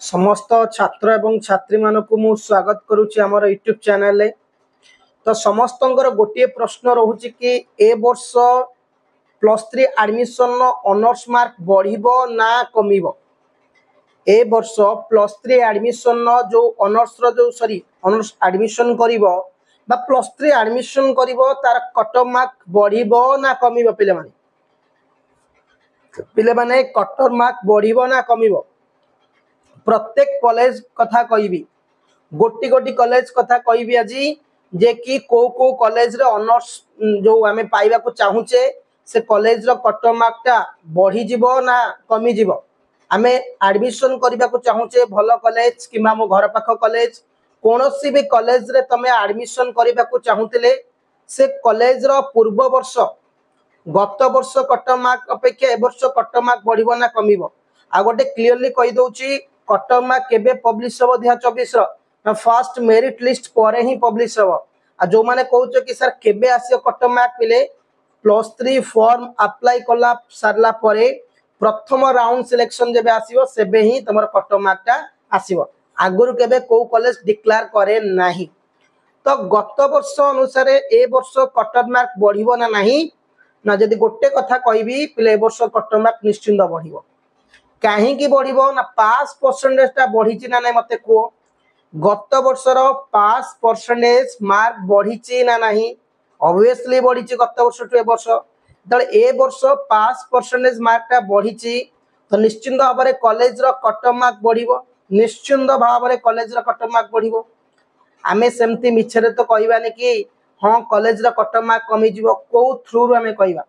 समस्त छात्र एवं छात्री मानक मु स्वागत करुच्ची आमर यूट्यूब चैनल। तो समस्त गोटे प्रश्न रोचे कि ए वर्ष +3 एडमिशन ऑनर्स मार्क बढ़िबो ना कमिबो। ए वर्ष +3 एडमिशन जो ऑनर्स जो सॉरी ऑनर्स एडमिशन करिवो बा +3 एडमिशन करिवो तार कट ऑफ मार्क बढ़िबो ना कमिबो। पिले माने कट ऑफ मार्क बढ़िबो ना कमिबो। प्रत्येक कॉलेज कथा कहबी गोटी गोटी कॉलेज कथा कहबी आज जे कि को कॉलेज रे ऑनर्स जो आमे पाइबा को चाहूचे से कॉलेज रो कट ऑफ मार्क टा बढ़ी जिवो ना कमी जिवो। आमे एडमिशन करबा को चाहूचे भलो कॉलेज किबा मो घर पाख कॉलेज कोनोसी भी कॉलेज रे तमे एडमिशन करबा को चाहूतिले से कॉलेज रो पूर्व वर्ष गत वर्ष कट ऑफ मार्क अपेक्षा ए वर्ष कट ऑफ मार्क बढ़िबो ना कमिबो। आ गोटे क्लियरली कहि दउची कट ऑफ मार्क केबे पब्लिश हो 2024 रो फर्स्ट मेरिट लिस्ट परे ही पब्लिश हो। आ जो माने कहउछ कि सर केबे आसीयो कट ऑफ मार्क पिले +3 फॉर्म अप्लाई कला सरला परे प्रथम राउंड सिलेक्शन जेबे आसीयो सेबे ही तमर कट ऑफ मार्क टा आसीयो। आगुरु केबे को कॉलेज डिक्लेयर करे नाही। तो गत वर्ष अनुसार ए वर्ष कट ऑफ मार्क बढ़िबो ना नाही ना जदि गोटे कथा कहबी पिले ए वर्ष कट ऑफ मार्क निश्चिंत बढ़िबो। कहीं की बढ़िबो ना पास परसेंटेज टा बढ़ी ना नहीं मते को गत वर्षर पास परसेंटेज मार्क बढ़ी ना नहीं ऑब्वियसली बढ़ी गत वर्ष टू ए वर्ष तले ए वर्ष पास परसेंटेज मार्क टा बढ़ी तो निश्चिंत भाव में कॉलेज रो कट ऑफ मार्क बढ़िबो। निश्चिंत भाव में कॉलेज रो कट ऑफ मार्क बढ़िबो। आमे सेमती मिछरे तो कहबानी कि हां कॉलेज रो कट ऑफ मार्क कमी जिवो को थ्रू रो आमे कहबा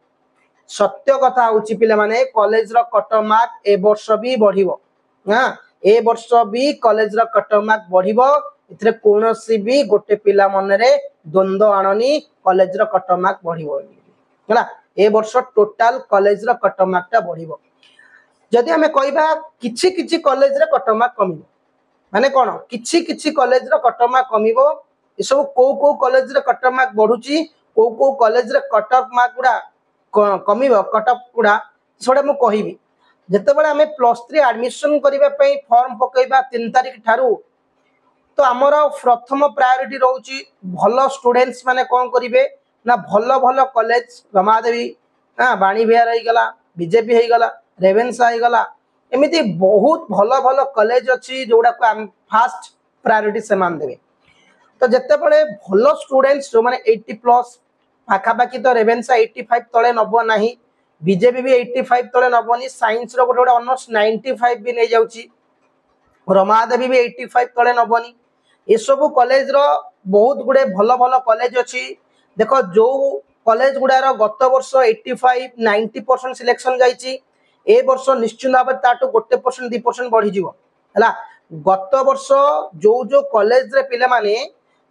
सत्य कथा होची पिले माने कॉलेज रो कट ऑफ मार्क ए वर्ष भी बढ़िबो। हां ए वर्ष भी कॉलेज रो कट ऑफ मार्क बढ़िबो। इथरे कोनोसी भी गोटे पिला मन रे द्वंद्व आननी कॉलेज रो कट ऑफ मार्क बढ़िबो हला। ए वर्ष टोटल कॉलेज रो कट ऑफ मार्क टा बढ़िबो। जदि हमें कहबा किछि किछि कॉलेज रे कट ऑफ मार्क कमिबो माने कोन किछि किछि कॉलेज रो कट ऑफ मार्क कमिबो। ए सब को कॉलेज रे कट ऑफ मार्क बढ़ुची को कॉलेज रे कट ऑफ मार्क गुडा कमिबो कट ऑफ गुडा सोडा मु कहिबी। जते बेले हमें +3 एडमिशन करिबा पई फॉर्म पकेइबा 3 तारिख ठारू तो हमर प्रथम प्रायोरिटी रहउची भलो स्टूडेंट्स माने कोन करिवे ना भलो भलो कॉलेज रमादेवी बाणी बिहार रही गला बीजेपी हे गला रेवेन्सा हे गला एमिति बहुत भलो भलो कॉलेज अछि जोडा को हम फर्स्ट प्रायोरिटी से मान देबे। तो जते बेले भलो स्टूडेंट्स जो माने 80+ पाखा पाखी तो रेवेन्सा 85 तले नबो नाही बीजेपी भी 85 तले नबनी साइंस रो गोटे ऑनर्स 95 भी नै जाउची रमादेवी भी 85 तले नबनी। ए सब कॉलेज रो बहुत गुडे भलो भलो कॉलेज अछि। देखो जो कॉलेज गुडा रो गत वर्ष 85 90% सिलेक्शन जाईची ए वर्ष निश्चित भाव ताटो 1% 2% बढ़ी जीवो हला। गत वर्ष जो कॉलेज रे पिले माने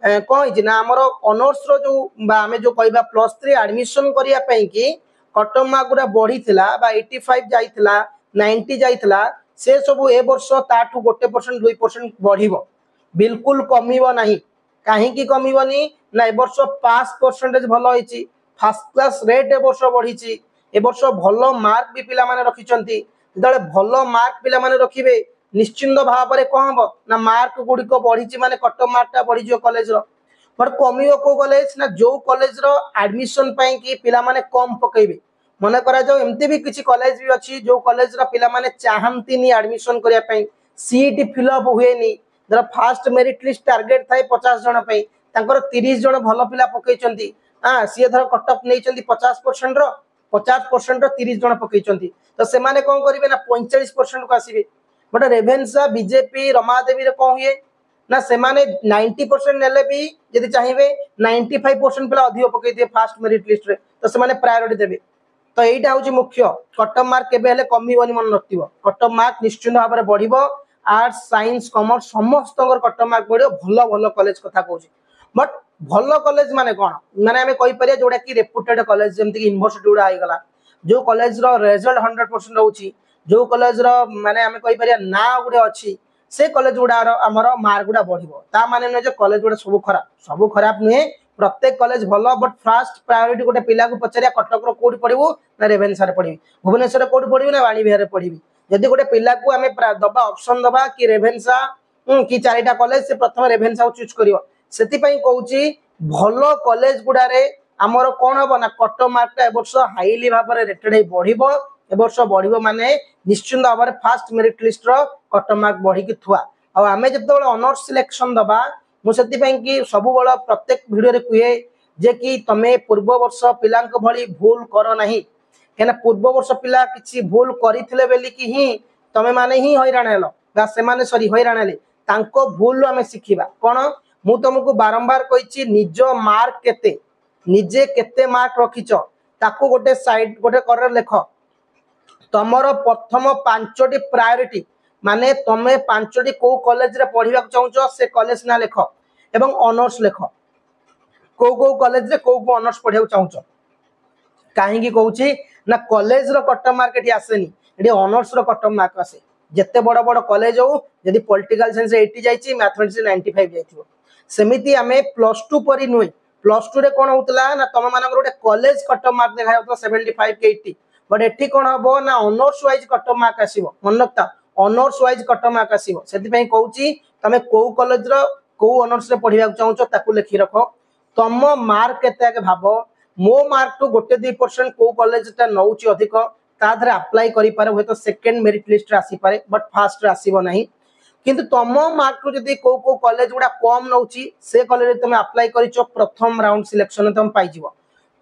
कहि ना हमर ऑनर्स रो जो आमे जो कहबा +3 एडमिशन करिया पई कि कट ऑफ मार्क गुडा बढ़ी थिला बा 85 जाईथिला 90 जाईथिला से सब ए वर्ष ताटू 1% 2% बढ़िबो बिल्कुल कमिबो नाही। काहे की कमिबोनी ना ए वर्ष पास परसेंटेज भलो होईची फर्स्ट क्लास रेट ए वर्ष बढ़ीची ए वर्ष भलो मार्क भी पिला माने रखिचंती जदे भलो मार्क पिला माने रखिबे निश्चिंत भाव में कौन हम ना मार्क गुड़ी को बढ़ी माने कट ऑफ मार्क टा बढ़ी जो कॉलेज रो बट कमियो को कॉलेज ना जो कॉलेज रो एडमिशन पई कि पिला माने कम पकेबे मने करा जाओ एमती भी किछि कॉलेज भी अछि जो कॉलेज रो पिला माने चाहंती नि एडमिशन करिया पई सीट फिलअप हुए नि जरा फर्स्ट मेरिट लिस्ट टारगेट थाई 50 जण पई तांकर 30 जण भलो पिला पकेचंती हां सी धर कट ऑफ नेचंती 50% रो 50% रो 30 जण पकेचंती तो से माने कोन करिवे ना 45% को आसीबे। बट रेवेन्सा बीजेपी रमादेवी रे कोन हुए ना से माने 90% नेले भी यदि चाहिए 95% पिला अधिक पकई दिए फर्स्ट मेरिट लिस्ट रे तो से माने प्रायोरिटी देबे। तो एटा होची मुख्य कट ऑफ मार्क केबे हेले कमिबोनी मन रखतिबो कट ऑफ मार्क निश्चित भाव में बढ़िबो। आर्ट्स साइंस कॉमर्स समस्त कट ऑफ मार्क बढ़िबो भलो भलो कॉलेज कथा कहूची। बट भलो कॉलेज माने कोन माने हमें कहि परिया जोडा की रेपुटेड कॉलेज जेमति यूनिवर्सिटी उडा आइ गला जो कॉलेज रो रिजल्ट 100% रहउची जो कॉलेज रो माने हमें कहि परिया ना गुडे अछि से कॉलेज गुडा रो हमरो मार्क गुडा बढ़िबो ता माने न जे कॉलेज गुडा सब खराब नुहे प्रत्येक कॉलेज भलो बट फर्स्ट प्रायोरिटी गोटे पिला को पचरिया कटक रो कोड पढिबो ना रेवेन्सा रे पढिबी भुवनेश्वर कोड पढिबी ना वाणी बिहार रे पढिबी जदि गोटे पिला को आम दबा ऑप्शन दबा कि रेभेन्सा कि चारिटा कॉलेज से प्रथम रेभेन्सा चूज करियो सेति पई कहूची भलो कॉलेज गुडारे आमर कोन हबो ना कट मार्क टा एबर्ष हाईली भाव में रेटेड हे बढ़िबो एबर्ष बढ़िबो माने निश्चित भाव में फास्ट मेरिट लिस्ट रो कट मार्क बढ़ी कि थुआ आ आमे जतबेले ऑनर्स सिलेक्शन दबा मु सेति पई कि सब बळ प्रत्येक वीडियो रे कुहे जे कि तमे पूर्व वर्ष पिलांक भली भूल करो नहीं केना पूर्व वर्ष पिला किछि भूल करिथिले बेली कि ही तमे माने ही हैरान हेलो बा से माने सॉरी हैरान हेले तांको भूल आमे सिखिबा कोन मु तुमको बारंबार कहिछि निज मार्क केते निजे केते मार्क रखिछ ताको गोटे साइड गोटे कर लेख तमरो प्रथम पांचटी प्रायोरिटी माने तमे पांचटी को कॉलेज रे पढिबा चाहूचो से कॉलेज ना लेख एवं ऑनर्स लेख को कॉलेज रे को ऑनर्स पढिबा चाहूचो काहे की कहूची ना कॉलेज रो कट मार्क एठी आसेनी एठी ऑनर्स रो कट मार्क आसे जत्ते बड़ बड़ कॉलेज हो यदि पॉलिटिकल साइंस 80 जाईची मैथमेटिक्स 95 जाईथिबो सेमिति आमे +2 परी नुई +2 रे कोन होतला ना तम मानकर गोटे कॉलेज कट मार्क देखा होतला 75 के 80 बट एठी कोन हबो ना ऑनर्स वाइज कट मार्क आसीबो मन रखता ऑनर्स वाइज कट मार्क आसीबो सेति पई कहूची तमे को कॉलेज रो को ऑनर्स रे पढिबा चाहूचो ताकू लिखि रखो तम मार्क केते आके भाबो मो मार्क टू गोटे 2% को कॉलेज ता नउची अधिक ताधर अप्लाई करि पारे होय तो सेकंड मेरिट लिस्ट रे आसी पारे बट फास्ट रे आसीबो नहीं किंतु तम मार्क टू जदी को कॉलेज गुडा कम नउची से कॉलेज रे तमे अप्लाई करिचो प्रथम राउंड सिलेक्शन तम पाई जीवो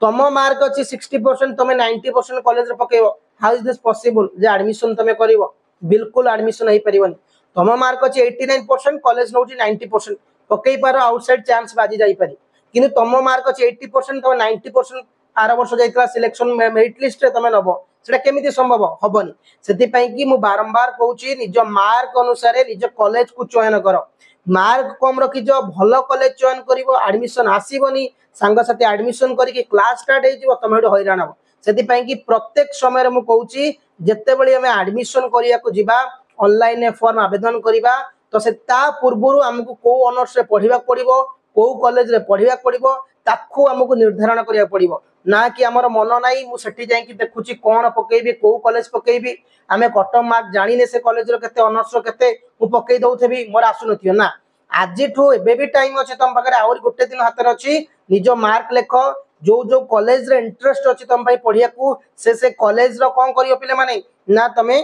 तम मार्क अछि 60% तमे 90% कॉलेज रे पकेबो हाउ इज दिस पॉसिबल जे एडमिशन तमे करिवो बिल्कुल एडमिशन होई परिवनी तम मार्क अछि 89% कॉलेज नउची 90% पकेई पारो आउटसाइड चांस बाजी जाई पारी किंतु तम मार्क अछि 80% तमे 90% आर वर्ष जाइतला सिलेक्शन मेरिट लिस्ट रे तमे नबो सेटा केमिति संभव हबनी सेति पई कि मु बारंबार कहूची निज मार्क अनुसार निज कॉलेज को चयन करो मार्क कम रखि जो भलो कॉलेज चयन करिवो एडमिशन आसीबनी संग साथी एडमिशन करिके क्लास स्टार्ट हे जिवो तमे हेडो हैरान हो सेति पई कि प्रत्येक समय रे मु कहूची जत्ते बळी हमें एडमिशन करिया को जिबा ऑनलाइन फॉर्म आवेदन करिबा तो से ता पूर्वरु हमकु को ऑनर्स रे पढिबा पड़िबो को कॉलेज रे पढिबा पड़िबो ताखु हमकु निर्धारण करिया पड़िबो ना कि हमर मन नाही मु सेठी जाई कि देखुची कोन पकेबी को कॉलेज पकेबी आमे कट मार्क जानिने से कॉलेज रो केते ऑनर्स रो केते मु पकेई दउथेबी मोर आसु नथियो ना आज ठो एबे भी टाइम अछि तम पकरे और गोटे दिन हाथ रे अछि निजो मार्क लेख जो जो कॉलेज रे इंटरेस्ट अछि तम भाई पढिया को से कॉलेज रो कोन करियो पिले माने ना तमे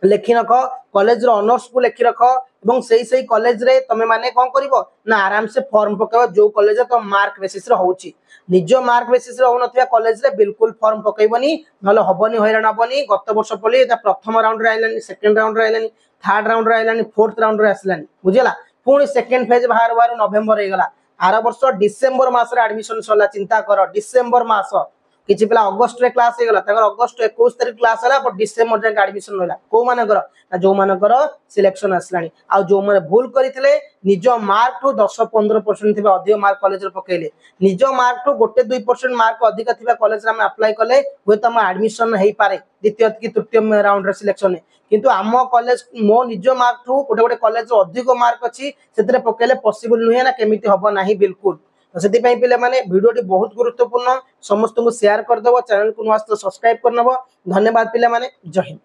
लेखि रख कॉलेज रो ऑनर्स को लेखि रख एवं सही कॉलेज रे तमे माने कोन करिवो ना आराम से फॉर्म पकेबो जो कॉलेज तो मार्क बेसिस रे होउची निजो मार्क बेसिस रे होनथिया कॉलेज रे बिल्कुल फॉर्म पकेबनी नले हबनी हैरान हबनी गत वर्ष पली एटा प्रथम राउंड रे आइलानी सेकंड राउंड रे आइलानी थर्ड राउंड रे आइलानी फोर्थ राउंड रे आसलानी बुझिला पुणी सेकंड फेज बाहर नवेम्बर हे गला आर वर्ष डिसेंबर मास रे एडमिशन सला चिंता कर डिसेंबर मास किछि पिला अगस्त रे क्लास हे गला तकर अगस्त 21 तारिख क्लास हला पर डिसेंबर रे एडमिशन होइला को माने कर ना जो माने कर सिलेक्शन आसलानी आ जो माने भूल करिथिले निजो मार्क टू 10-15% थिबा अधिक मार्क कॉलेज रे पकेले निजो मार्क टू गोटे 2% मार्क अधिक थिबा कॉलेज रे हम अप्लाई कले होय त हम एडमिशन हेई पारे द्वितीय कि तृतीय राउंड रे सिलेक्शन किंतु आम कॉलेज मो निजो मार्क टू गोटे गोटे कॉलेज रो अधिक मार्क अछि सेतरे पकेले पॉसिबल नुहे ना केमिति हबो नाही बिल्कुल तो सेति पई पिले माने वीडियो बहुत गुरुत्वपूर्ण समस्त को शेयर कर दबो चैनल को सब्सक्राइब कर नबो धन्यवाद पिले माने जय हिंद।